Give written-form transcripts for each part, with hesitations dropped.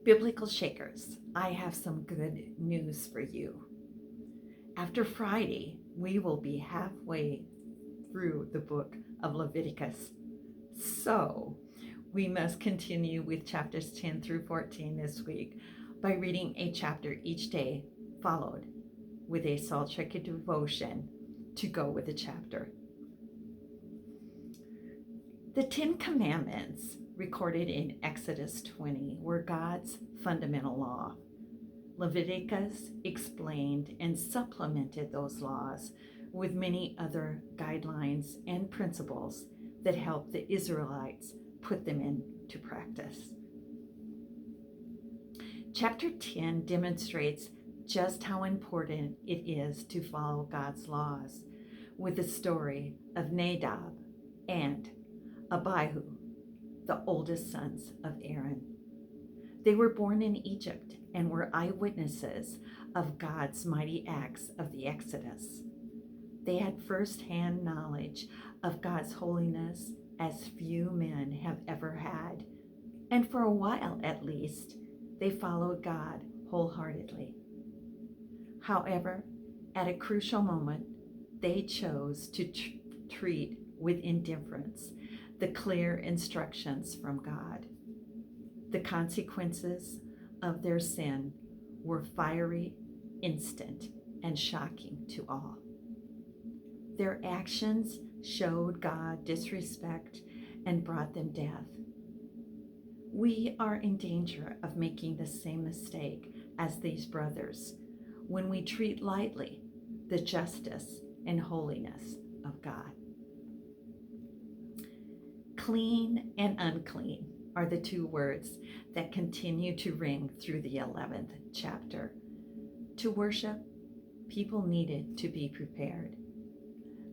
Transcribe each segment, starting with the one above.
Biblical Shakers, I have some good news for you. After Friday, we will be halfway through the book of Leviticus. So, we must continue with chapters 10 through 14 this week by reading a chapter each day, followed with a salt shaker devotion to go with the chapter. The 10 Commandments recorded in Exodus 20 were God's fundamental law. Leviticus explained and supplemented those laws with many other guidelines and principles that helped the Israelites put them into practice. Chapter 10 demonstrates just how important it is to follow God's laws with the story of Nadab and Abihu, the oldest sons of Aaron. They were born in Egypt and were eyewitnesses of God's mighty acts of the Exodus. They had first-hand knowledge of God's holiness as few men have ever had, and for a while at least, they followed God wholeheartedly. However, at a crucial moment, they chose to treat with indifference the clear instructions from God. The consequences of their sin were fiery, instant, and shocking to all. Their actions showed God disrespect and brought them death. We are in danger of making the same mistake as these brothers when we treat lightly the justice and holiness of God. Clean and unclean are the two words that continue to ring through the 11th chapter. To worship, people needed to be prepared.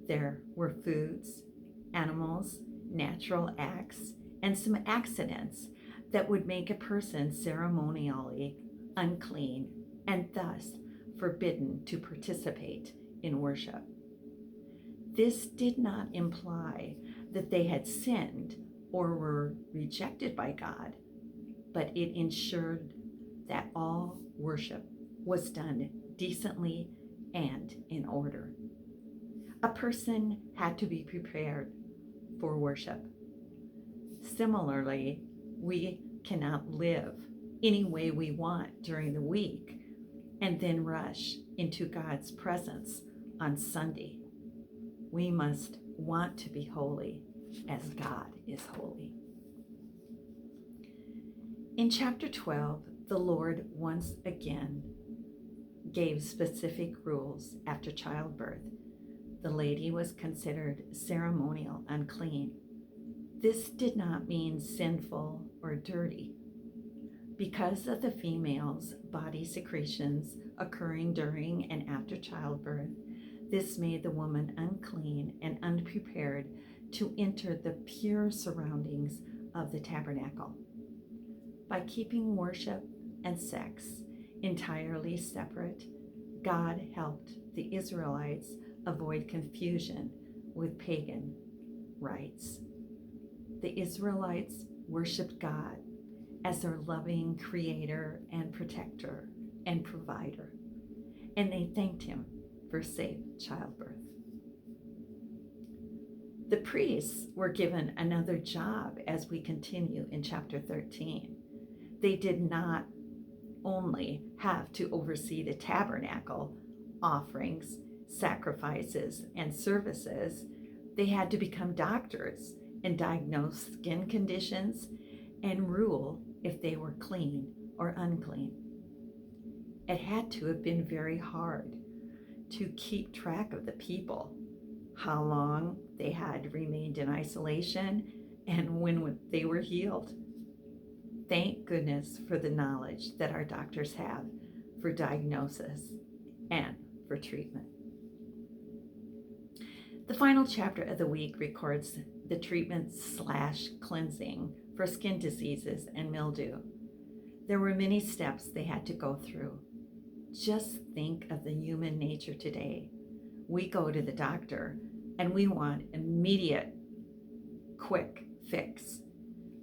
There were foods, animals, natural acts, and some accidents that would make a person ceremonially unclean and thus forbidden to participate in worship. This did not imply that they had sinned or were rejected by God, but it ensured that all worship was done decently and in order. A person had to be prepared for worship. Similarly, we cannot live any way we want during the week and then rush into God's presence on Sunday. We must want to be holy as God is holy. In chapter 12, the Lord once again gave specific rules after childbirth. The lady was considered ceremonial unclean. This did not mean sinful or dirty. Because of the female's body secretions occurring during and after childbirth, this made the woman unclean and unprepared to enter the pure surroundings of the tabernacle. By keeping worship and sex entirely separate, God helped the Israelites avoid confusion with pagan rites. The Israelites worshiped God as their loving creator and protector and provider, and they thanked him for safe childbirth. The priests were given another job as we continue in chapter 13. They did not only have to oversee the tabernacle, offerings, sacrifices, and services, they had to become doctors and diagnose skin conditions and rule if they were clean or unclean. It had to have been very hard to keep track of the people, how long they had remained in isolation, and when they were healed. Thank goodness for the knowledge that our doctors have for diagnosis and for treatment. The final chapter of the week records the treatment/cleansing for skin diseases and mildew. There were many steps they had to go through. Just think of the human nature today. We go to the doctor and we want immediate, quick fix.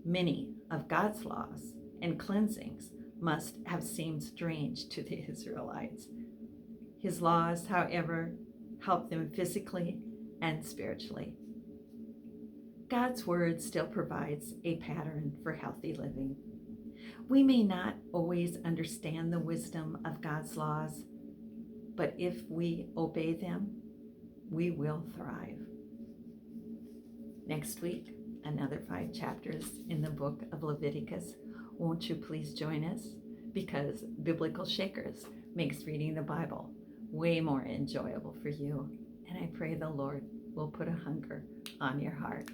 Many of God's laws and cleansings must have seemed strange to the Israelites. His laws, however, help them physically and spiritually. God's word still provides a pattern for healthy living. We may not always understand the wisdom of God's laws, but if we obey them, we will thrive. Next week, another 5 chapters in the book of Leviticus. Won't you please join us? Because Biblical Shakers makes reading the Bible way more enjoyable for you. And I pray the Lord will put a hunger on your heart.